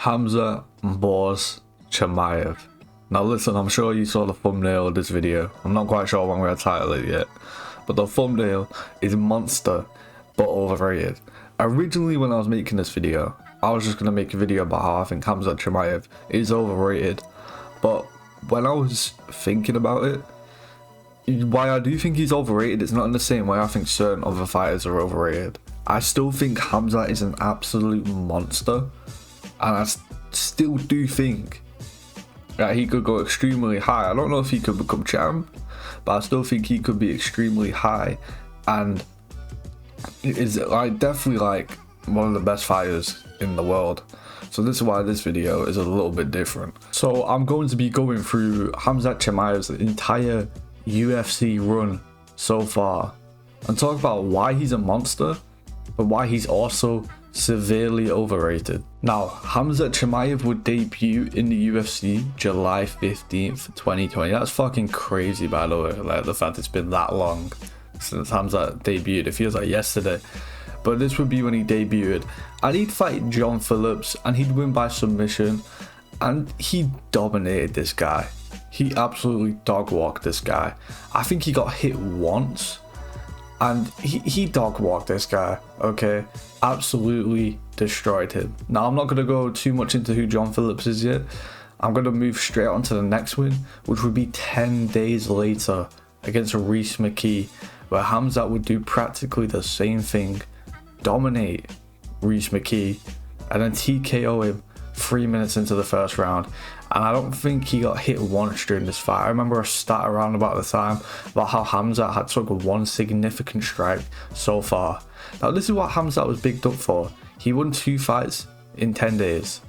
Khamzat vs CHIMAEV. Now listen, I'm sure you saw the thumbnail of this video. I'm not quite sure when we're gonna title it yet, but the thumbnail is monster but overrated. Originally when I was making this video, I was just gonna make a video about how I think Khamzat CHIMAEV is overrated, but when I was thinking about it, why I do think he's overrated, it's not in the same way I think certain other fighters are overrated. I still think Khamzat is an absolute monster, and I still do think that he could go extremely high. I don't know if he could become champ, but I still think he could be extremely high, and is like definitely like one of the best fighters in the world. So this is why this video is a little bit different. So I'm going to be going through Khamzat CHIMAEV's entire UFC run so far and talk about why he's a monster, but why he's also severely overrated. Now, Khamzat CHIMAEV would debut in the UFC July 15th, 2020. That's fucking crazy, by the way, like the fact it's been that long since Khamzat debuted. It feels like yesterday, but this would be when he debuted, and he'd fight John Phillips and he'd win by submission, and he dominated this guy. He absolutely dog walked this guy. I think he got hit once and he dog walked this guy, okay? Absolutely destroyed him. Now, I'm not going to go too much into who John Phillips is yet. I'm going to move straight on to the next win, which would be 10 days later against Rhys McKee, where Khamzat would do practically the same thing, dominate Rhys McKee, and then TKO him 3 minutes into the first round. And I don't think he got hit once during this fight. I remember a stat around about the time about how Khamzat had took one significant strike so far. Now, this is what Khamzat was bigged up for. He won 2 fights in 10 days.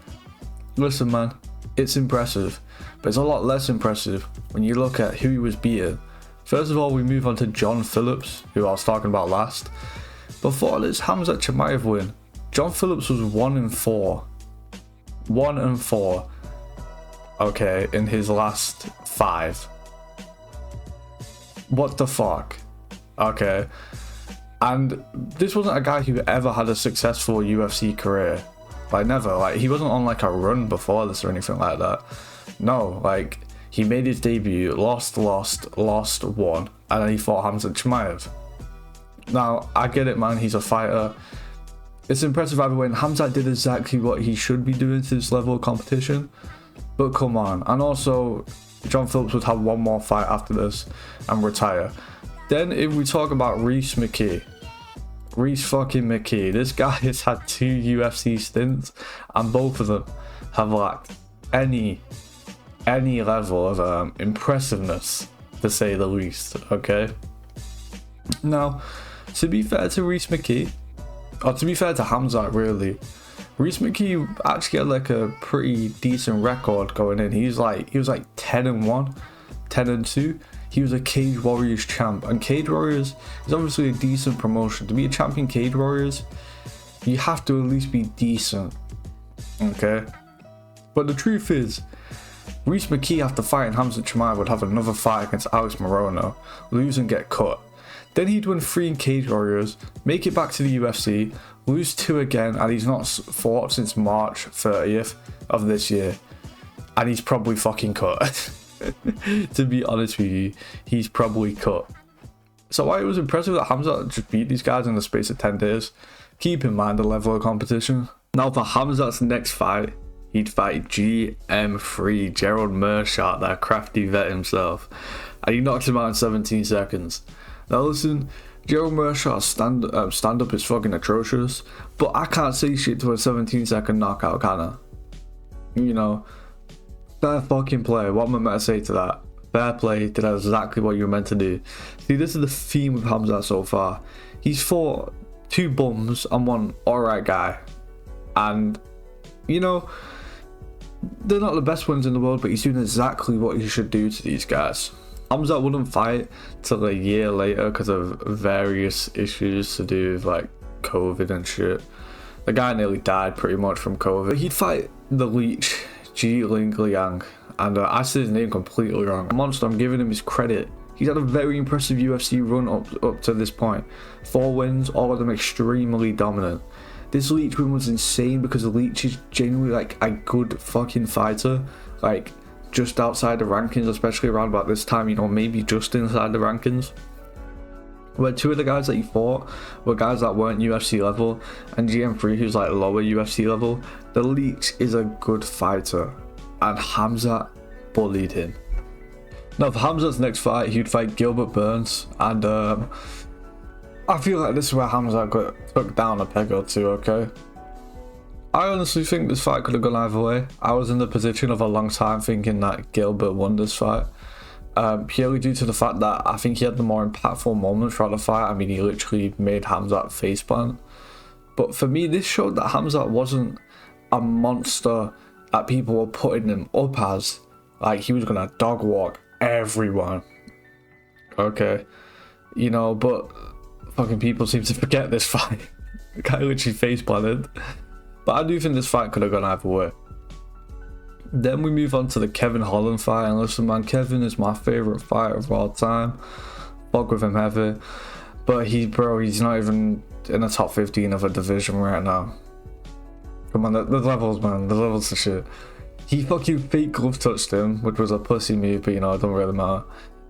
Listen, man, it's impressive, but it's a lot less impressive when you look at who he was beating. First of all, we move on to John Phillips, who I was talking about last. Before this Khamzat CHIMAEV win, John Phillips was 1-4. 1-4. Okay, in his last 5. What the fuck? Okay. And this wasn't a guy who ever had a successful UFC career. Like, never. Like, he wasn't on like a run before this or anything like that. No, like, he made his debut, lost, won, and then he fought Khamzat CHIMAEV. Now, I get it, man, he's a fighter. It's impressive either way, and Khamzat did exactly what he should be doing to this level of competition. But come on. And also, John Phillips would have one more fight after this and retire. Then if we talk about Rhys McKee, Rhys fucking McKee, this guy has had 2 UFC stints, and both of them have lacked any level of impressiveness, to say the least. Okay. Now, to be fair to Rhys McKee, or to be fair to Khamzat, really, Rhys McKee actually had like a pretty decent record going in. He was like 10-1, 10-2. He was a Cage Warriors champ, and Cage Warriors is obviously a decent promotion. To be a champion Cage Warriors, you have to at least be decent, okay? But the truth is, Rhys McKee, after fighting Khamzat CHIMAEV, would have another fight against Alex Morono, lose and get cut. Then he'd win 3 in Cage Warriors, make it back to the UFC, lose 2 again, and he's not fought since March 30th of this year. And he's probably fucking cut. To be honest with you, he's probably cut. So while it was impressive that Khamzat just beat these guys in the space of 10 days, keep in mind the level of competition. Now for Khamzat's next fight, he'd fight GM3, Gerald Meerschaert, that crafty vet himself. And he knocked him out in 17 seconds. Now listen, Gerald Meerschaert's stand up is fucking atrocious, but I can't say shit to a 17-second knockout, can I? You know, fair fucking play. What am I meant to say to that? Fair play, did exactly what you were meant to do. See, this is the theme with Khamzat so far. He's fought 2 bums and 1 alright guy, and you know, they're not the best ones in the world, but he's doing exactly what he should do to these guys. Khamzat wouldn't fight till a year later because of various issues to do with like COVID and shit. The guy nearly died pretty much from COVID. He'd fight the Leech, Ji Ling Liang, and I said his name completely wrong. Monster, I'm giving him his credit. He's had a very impressive UFC run up to this point. 4 wins, all of them extremely dominant. This Leech win was insane because Leech is genuinely like a good fucking fighter, like just outside the rankings, especially around about this time, you know, maybe just inside the rankings. Where two of the guys that he fought were guys that weren't UFC level, and GM3 who's like lower UFC level. The Leech is a good fighter, and Khamzat bullied him. Now for Khamzat's next fight, he'd fight Gilbert Burns, and I feel like this is where Khamzat got took down a peg or two, okay? I honestly think this fight could have gone either way. I was in the position of a long time thinking that Gilbert won this fight. Purely due to the fact that I think he had the more impactful moments throughout the fight. I mean, he literally made Khamzat faceplant. But for me, this showed that Khamzat wasn't a monster that people were putting him up as. Like, he was gonna dog walk everyone. Okay. You know, but fucking people seem to forget this fight. The guy literally faceplanted. But I do think this fight could have gone either way. Then we move on to the Kevin Holland fight, and listen man, Kevin is my favourite fighter of all time. Fuck with him heavy. But he's not even in the top 15 of a division right now. Come on, the levels man, the levels of shit. He fucking fake glove touched him, which was a pussy move, but you know, it don't really matter.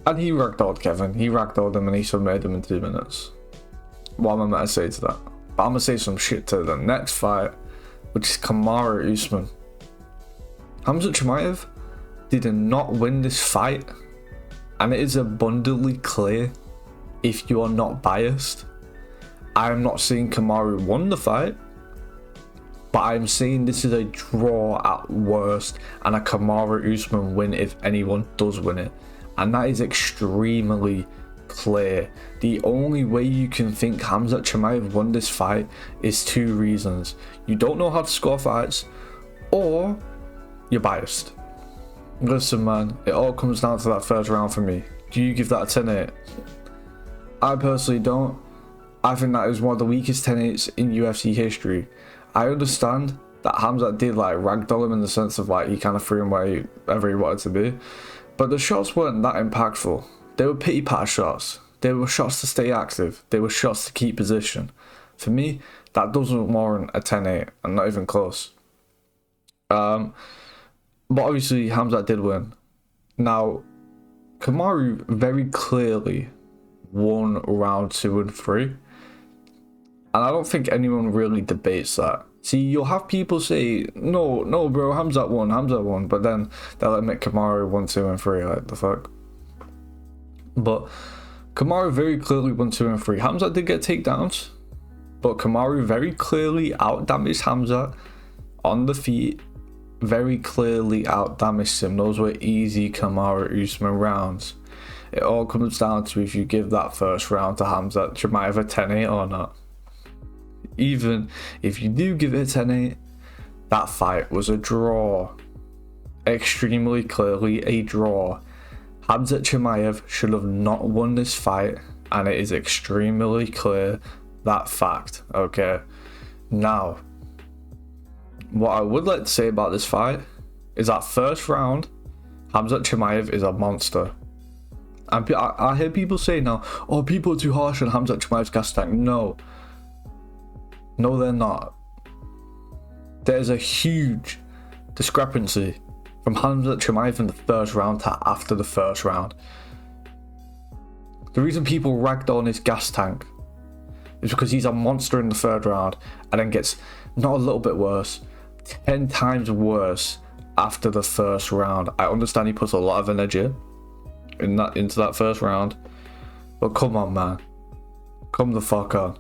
And he ragdolled Kevin, he ragdolled him and he submitted him in 2 minutes. What am I meant to say to that? But I'm gonna say some shit to the next fight, which is Kamaru Usman. Khamzat CHIMAEV did not win this fight, and it is abundantly clear if you are not biased. I am not saying Kamaru won the fight, but I am saying this is a draw at worst and a Kamaru Usman win if anyone does win it, and that is extremely clear. The only way you can think Khamzat CHIMAEV won this fight is 2 reasons. You don't know how to score fights, or you're biased. Listen man, it all comes down to that first round for me. Do you give that a 10-8? I personally don't. I think that is one of the weakest 10-8s in UFC history. I understand that Khamzat did like ragdoll him in the sense of like he kind of threw him wherever he wanted to be, but the shots weren't that impactful. They were pity pat shots. They were shots to stay active. They were shots to keep position. For me, that doesn't warrant a 10-8 and not even close. But obviously Khamzat did win. Now, Kamaru very clearly won round 2 and 3. And I don't think anyone really debates that. See, you'll have people say, no bro, Khamzat won, but then they'll admit Kamaru won 2 and 3, like the fuck. But Kamaru very clearly won 2 and 3. Khamzat did get takedowns, but Kamaru very clearly outdamaged Khamzat on the feet. Very clearly outdamaged him. Those were easy Kamaru Usman rounds. It all comes down to if you give that first round to Khamzat CHIMAEV a 10-8 or not. Even if you do give it a 10-8, that fight was a draw. Extremely clearly a draw. Khamzat CHIMAEV should have not won this fight, and it is extremely clear that fact, okay? Now, what I would like to say about this fight is that first round, Khamzat CHIMAEV is a monster. And I hear people say now, oh, people are too harsh on Khamzat CHIMAEV's gas tank. No, they're not. There's a huge discrepancy from Khamzat CHIMAEV in the first round to after the first round. The reason people ragged on his gas tank is because he's a monster in the third round and then gets not a little bit worse, 10 times worse after the first round. I understand he puts a lot of energy into that first round, but come on man, come the fuck on.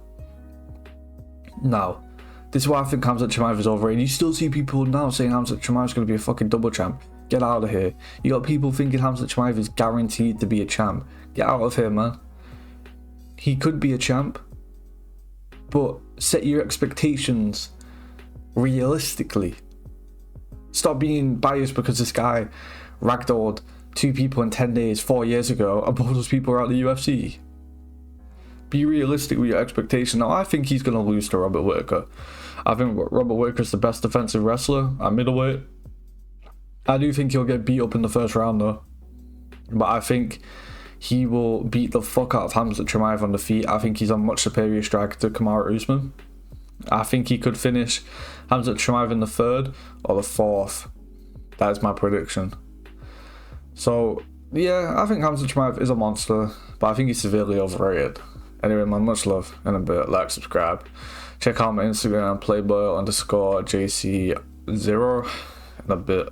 Now, this is why I think Khamzat CHIMAEV is overrated. You still see people now saying Khamzat CHIMAEV is going to be a fucking double champ. Get out of here. You got people thinking Khamzat CHIMAEV is guaranteed to be a champ. Get out of here, man. He could be a champ, but set your expectations realistically. Stop being biased because this guy ragdolled 2 people in 10 days 4 years ago and both those people are at the UFC. Be realistic with your expectation. Now, I think he's going to lose to Robert Whittaker. I think Robert Whittaker is the best defensive wrestler at middleweight. I do think he'll get beat up in the first round though. But I think he will beat the fuck out of Khamzat CHIMAEV on the feet. I think he's a much superior striker to Kamaru Usman. I think he could finish Khamzat Chimaev in the 3rd or the 4th. That is my prediction. So yeah, I think Khamzat Chimaev is a monster, but I think he's severely overrated. Anyway, man, much love. In a bit, like, subscribe. Check out my Instagram, playboy_JC0 in a bit.